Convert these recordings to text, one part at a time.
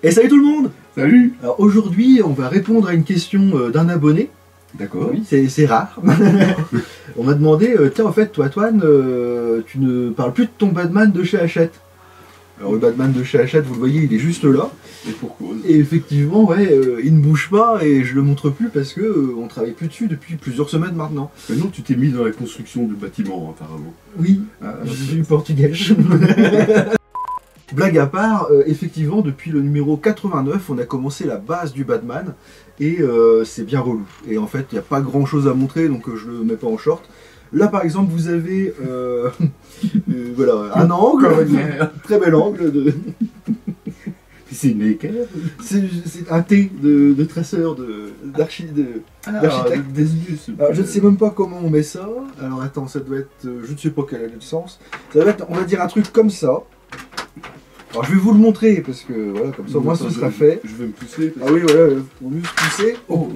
Et salut tout le monde! Salut! Alors aujourd'hui, on va répondre à une question d'un abonné. D'accord. Oui, c'est rare. On m'a demandé, tiens, en fait, toi, Toine, tu ne parles plus de ton Batman de chez Hachette. Alors le Batman de chez Hachette, vous le voyez, il est juste là. Et pour cause. Et effectivement, ouais, il ne bouge pas et je le montre plus parce que on travaille plus dessus depuis plusieurs semaines maintenant. Maintenant, tu t'es mis dans la construction du bâtiment, apparemment. Oui, Ah, je suis portugais. Blague à part, effectivement, depuis le numéro 89, on a commencé la base du Batman et c'est bien relou. Et en fait, il n'y a pas grand chose à montrer, donc je le mets pas en short. Là, par exemple, vous avez voilà, un angle, très bel angle. C'est une équerre. C'est un T de traceur, d'architecte. Alors, je ne sais même pas comment on met ça. Alors attends, ça doit être, je ne sais pas quel est le sens. Ça doit être, on va dire, un truc comme ça. Alors je vais vous le montrer parce que voilà, comme ça au moins ce sera fait. Je vais me pousser. Ah oui, voilà, faut mieux se pousser. Oh,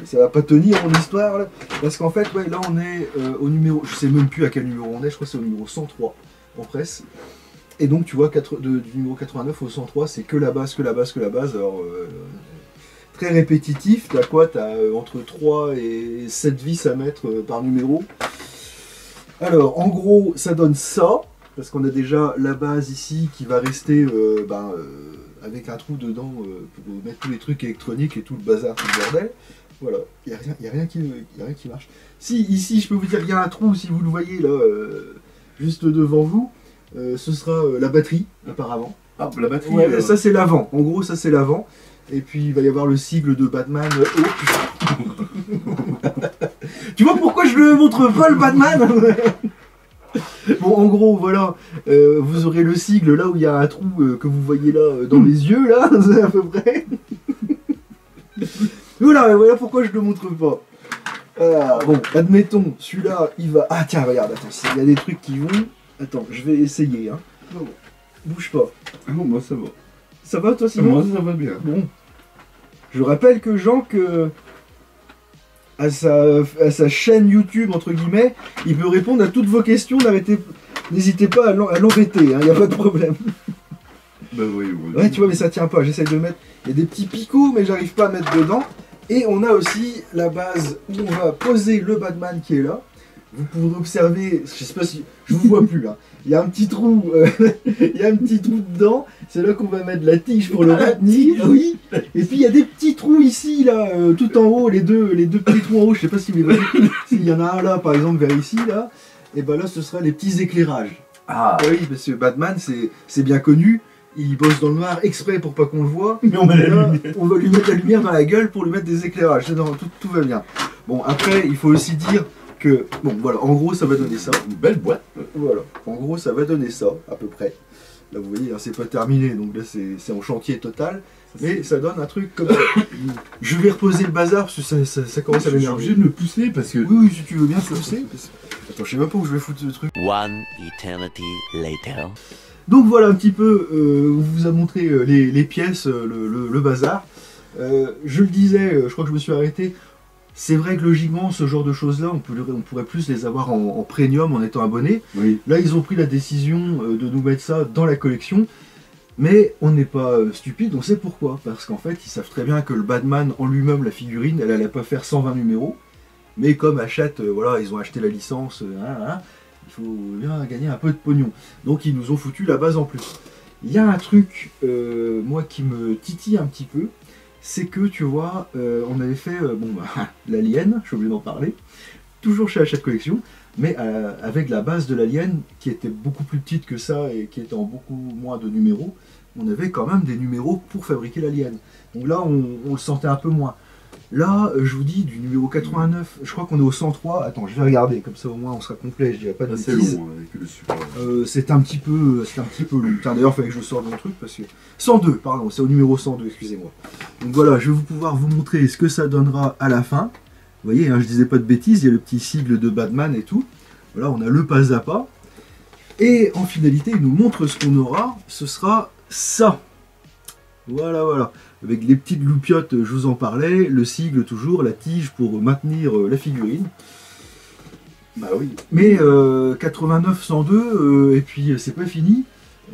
ça va pas tenir mon histoire là. Parce qu'en fait, ouais, là on est au numéro, je sais même plus à quel numéro on est, je crois que c'est au numéro 103 en presse. Et donc tu vois, du numéro 89 au 103, c'est que la base, que la base, que la base. Alors très répétitif, t'as quoi? T'as entre 3 et 7 vis à mettre par numéro. Alors en gros, ça donne ça. Parce qu'on a déjà la base ici qui va rester avec un trou dedans pour mettre tous les trucs électroniques et tout le bazar, tout le bordel. Voilà, il n'y a rien qui marche. Si, ici, je peux vous dire qu'il y a un trou, si vous le voyez là, juste devant vous, ce sera la batterie, apparemment. Ah, la batterie. Ouais, ça c'est l'avant. En gros, ça c'est l'avant. Et puis il va y avoir le sigle de Batman. Tu vois pourquoi je ne montre pas le Batman? Bon, en gros, voilà, vous aurez le sigle là où il y a un trou que vous voyez là dans les yeux, là, c'est à peu près. Voilà pourquoi je ne le montre pas. Bon, admettons, celui-là, il va... Ah tiens, regarde, attends, il y a des trucs qui vont... Attends, je vais essayer, hein. Bon, bouge pas. Ah non, moi ça va. Ça va, toi, sinon? Moi ça va bien. Bon. Je rappelle que Jean, à sa chaîne YouTube, entre guillemets, il peut répondre à toutes vos questions, n'hésitez pas à l'embêter, il n'y a pas de problème. Bah oui, Ouais, tu vois, mais ça tient pas, j'essaie de mettre... Il y a des petits picots, mais j'arrive pas à mettre dedans. Et on a aussi la base où on va poser le Batman qui est là. Vous pourrez observer, je sais pas si... Je vous vois plus, hein. Il y a un petit trou, il y a un petit trou dedans. C'est là qu'on va mettre la tige pour le retenir. Oui. Et puis il y a des petits trous ici, là, tout en haut, les deux petits trous en haut. Je sais pas si vous les voyez. S'il y en a un là, par exemple, vers ici, là. Et ben là, ce sera les petits éclairages. Ah oui, parce que Batman, c'est bien connu. Il bosse dans le noir exprès pour pas qu'on le voit. Mais on va lui mettre la lumière dans la gueule pour lui mettre des éclairages. Tout va bien. Bon, après, il faut aussi dire que, bon, voilà, en gros, ça va donner ça. Une belle boîte. Voilà, en gros, ça va donner ça, à peu près. Là, vous voyez, hein, c'est pas terminé, donc là, c'est en chantier total. Mais ça donne un truc comme ça. Je vais reposer le bazar, parce que ça commence à m'énerver. Je suis obligé de me pousser, parce que... Oui, si tu veux bien te pousser. Attends, je sais même pas où je vais foutre ce truc. One eternity later. Donc voilà un petit peu, on vous a montré les pièces, le bazar. Je le disais, je crois que je me suis arrêté. C'est vrai que logiquement, ce genre de choses-là, on pourrait plus les avoir en premium en étant abonné. Oui. Là, ils ont pris la décision de nous mettre ça dans la collection. Mais on n'est pas stupide, on sait pourquoi. Parce qu'en fait, ils savent très bien que le Batman en lui-même, la figurine, elle allait pas faire 120 numéros. Mais comme Hachette, voilà, ils ont acheté la licence, il faut bien gagner un peu de pognon. Donc ils nous ont foutu la base en plus. Il y a un truc, moi, qui me titille un petit peu. C'est que, tu vois, on avait fait l'Alien, je suis obligé d'en parler, toujours chez Hachette Collection, mais avec la base de l'Alien qui était beaucoup plus petite que ça et qui était en beaucoup moins de numéros, on avait quand même des numéros pour fabriquer l'Alien. Donc là, on le sentait un peu moins. Là, je vous dis, du numéro 89, je crois qu'on est au 103. Attends, je vais regarder, comme ça au moins on sera complet, je dirais pas de bêtises. C'est long avec le support. C'est un petit peu long. Tiens, d'ailleurs, il fallait que je sorte mon truc parce que... 102, pardon, c'est au numéro 102, excusez-moi. Donc voilà, je vais pouvoir vous montrer ce que ça donnera à la fin. Vous voyez, hein, je disais pas de bêtises, il y a le petit sigle de Batman et tout. Voilà, on a le pas à pas. Et en finalité, il nous montre ce qu'on aura, ce sera ça. Voilà. Avec les petites loupiottes, je vous en parlais, le sigle toujours, la tige pour maintenir la figurine. Bah oui. Mais 89, 102, et puis c'est pas fini.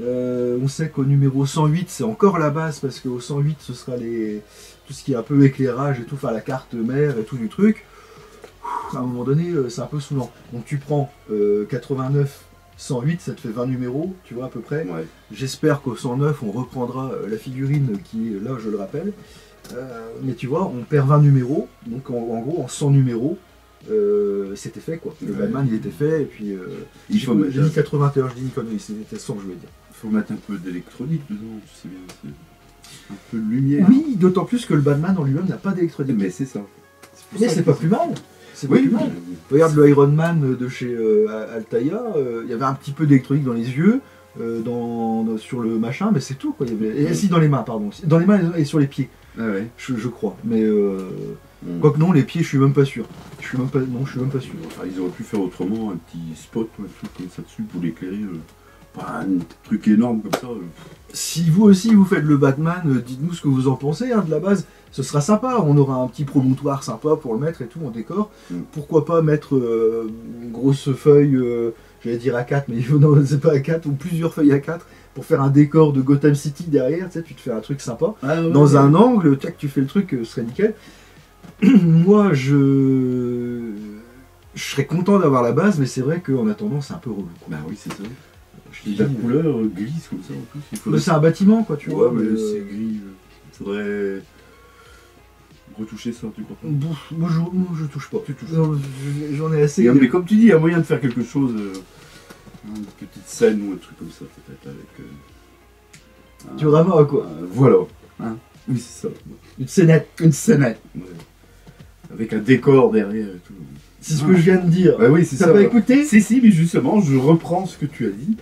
On sait qu'au numéro 108, c'est encore la base, parce qu'au 108, ce sera tout ce qui est un peu éclairage et tout, enfin la carte mère et tout du truc. À un moment donné, c'est un peu saoulant. Donc tu prends 89, 108, ça te fait 20 numéros, tu vois, à peu près. Ouais. J'espère qu'au 109, on reprendra la figurine qui est là, je le rappelle. Mais tu vois, on perd 20 numéros, donc en gros, en 100 numéros, c'était fait, quoi. Le Ouais. Batman, il était fait, et puis... Il j'ai faut mettre- dit 81, je dis une connerie, c'était 100 que je voulais dire. faut mettre un peu d'électronique dedans, tu sais bien. Un peu de lumière. Oui, d'autant plus que le Batman en lui-même n'a pas d'électronique. Mais c'est ça. pour Mais ça c'est que- pas plus mal. C'est pas Oui, plus mal. Regarde le Iron Man de chez Altaïa, il y avait un petit peu d'électronique dans les yeux, sur le machin, mais c'est tout, quoi. Il y avait... Et si, dans les mains, pardon. Dans les mains et sur les pieds, Ah ouais. je crois. Mais Mm. quoique non, les pieds, je suis même pas sûr. Je suis même pas sûr. Enfin, ils auraient pu faire autrement, un petit spot ou un truc comme ça dessus pour l'éclairer. Pas un truc énorme comme ça. Si vous aussi vous faites le Batman, dites-nous ce que vous en pensez, hein, de la base. Ce sera sympa, on aura un petit promontoire sympa pour le mettre et tout en décor. Mm. Pourquoi pas mettre une grosse feuille, j'allais dire A4, mais non, c'est pas A4, ou plusieurs feuilles A4 pour faire un décor de Gotham City derrière, tu sais, tu te fais un truc sympa. Ah, ouais, Dans ouais. un angle, tac, tu fais le truc, ce serait nickel. Moi, je serais content d'avoir la base, mais c'est vrai qu'en attendant, c'est un peu relou, quoi. Bah oui, c'est ça. Je Et te la dis, couleur glisse comme ça en plus. Il mais faudrait... c'est un bâtiment, quoi, tu Ouais, vois. mais mais, c'est gris. Il faudrait retoucher ça, tu crois pas? moi, je touche pas. Tu touches Non, j'en ai assez. Mais comme tu dis, il y a moyen de faire quelque chose, une petite scène ou un truc comme ça, peut-être avec. Tu ramas, quoi. Voilà. Hein, oui, c'est ça. Une scénette. Une scénette. Ouais. Avec un décor derrière et tout. C'est ce que je viens de dire. Ouais, oui, c'est T'as ça. pas ouais. écouté? Si, mais justement, je reprends ce que tu as dit.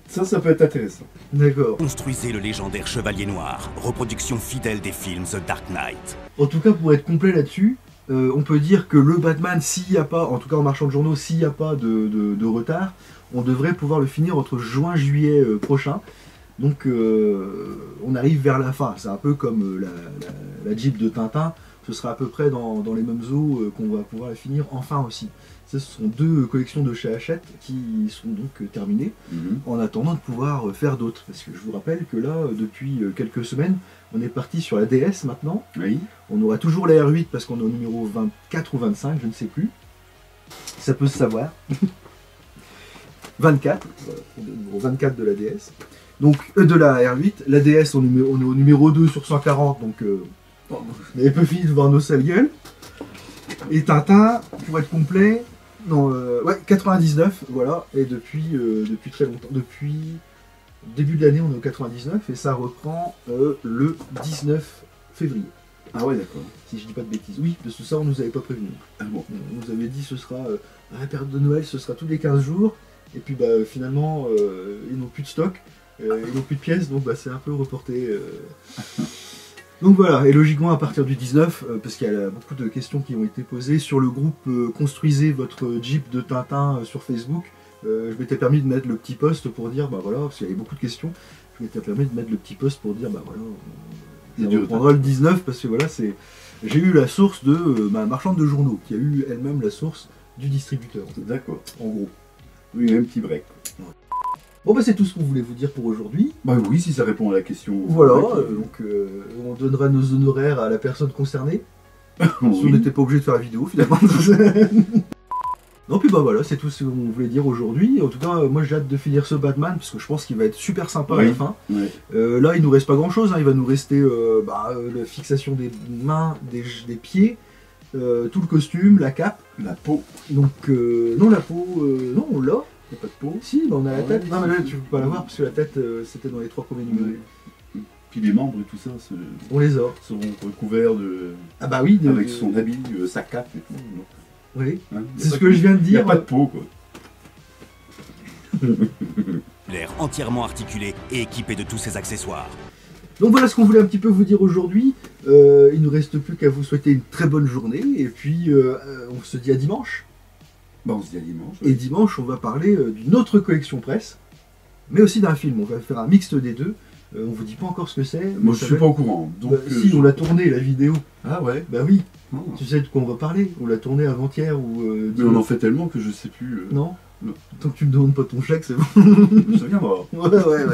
Ça peut être intéressant. D'accord. Construisez le légendaire Chevalier Noir, reproduction fidèle des films The Dark Knight. En tout cas, pour être complet là-dessus, on peut dire que le Batman, s'il n'y a pas, en tout cas en marchand de journaux, s'il n'y a pas de retard, on devrait pouvoir le finir entre juin et juillet prochain. Donc on arrive vers la fin. C'est un peu comme la Jeep de Tintin. Ce sera à peu près dans les mêmes eaux qu'on va pouvoir la finir enfin aussi. Ce sont deux collections de chez Hachette qui sont donc terminées, en attendant de pouvoir faire d'autres. Parce que je vous rappelle que là, depuis quelques semaines, on est parti sur la DS maintenant. Oui. On aura toujours la R8 parce qu'on est au numéro 24 ou 25, je ne sais plus. Ça peut se savoir. 24, voilà, on est au numéro 24 de la DS. Donc, de la R8. La DS, on est au numéro 2 sur 140, donc on n'avait pas fini de voir nos sales gueules. Et Tintin, pour être complet, non, ouais, 99, voilà. Et depuis très longtemps, depuis début de l'année, on est au 99 et ça reprend le 19 février. Ah ouais, d'accord. Si je dis pas de bêtises. Oui, parce que ça, on nous avait pas prévenu. Ah bon. On nous avait dit ce sera à la période de Noël, ce sera tous les 15 jours. Et puis finalement, ils n'ont plus de stock, ils n'ont plus de pièces, donc c'est un peu reporté. Donc voilà, et logiquement à partir du 19, parce qu'il y a beaucoup de questions qui ont été posées sur le groupe Construisez votre Jeep de Tintin sur Facebook. Je m'étais permis de mettre le petit post pour dire, voilà, parce qu'il y avait beaucoup de questions, je m'étais permis de mettre le petit post pour dire, voilà, C'est on du reprendra le 19, parce que voilà, j'ai eu la source de ma marchande de journaux, qui a eu elle-même la source du distributeur, D'accord. en gros. Oui, un petit break. Bon c'est tout ce qu'on voulait vous dire pour aujourd'hui. Bah oui, si ça répond à la question. Voilà, Ouais, donc on donnera nos honoraires à la personne concernée. Si on oui. n'était pas obligé de faire la vidéo finalement. Non puis voilà, c'est tout ce qu'on voulait dire aujourd'hui. En tout cas, moi j'ai hâte de finir ce Batman parce que je pense qu'il va être super sympa à la Oui. fin. Ouais. Là il nous reste pas grand chose, il va nous rester la fixation des mains, des pieds, tout le costume, la cape. La peau. Donc non la peau, non on l'a. Il n'y a pas de peau. Si, on a la Ouais, tête. Non mais là si. tu peux pas la voir parce que la tête c'était dans les 3 premiers numéros. Ouais. Puis les membres et tout ça On les a. seront recouverts de... Ah bah oui, avec son habit, sa cape et tout. Donc, Oui. hein, y a C'est pas ce que je viens de Il n'y a dire. pas de peau, quoi. L'air entièrement articulé et équipé de tous ses accessoires. Donc voilà ce qu'on voulait un petit peu vous dire aujourd'hui. Il ne nous reste plus qu'à vous souhaiter une très bonne journée. Et puis on se dit à dimanche. Bah, on se dit à dimanche. Et dimanche, on va parler d'une autre collection presse, mais aussi d'un film. On va faire un mixte des deux. On vous dit pas encore ce que c'est. mais Moi, je ça suis va pas être- au courant. Donc, Si, on l'a tourné la vidéo. Ah ouais. Bah oui, Ah. tu sais de quoi on va parler. On l'a tourné avant-hier ou Mais on en fait tellement que je sais plus. Non. Tant que tu me demandes pas ton chèque, c'est bon. Ça viendra. Ouais.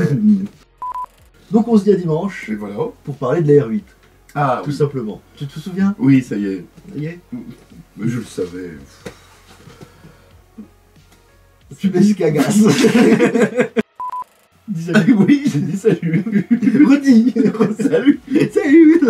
Donc on se dit à dimanche Et voilà. pour parler de la R8, Ah, tout oui. simplement. Tu te souviens? Oui, ça y est. Ça y est. Mais je le savais. Tu baisses cagasse. Dis salut. Oui, j'ai dit salut. Redis. Salut. Salut.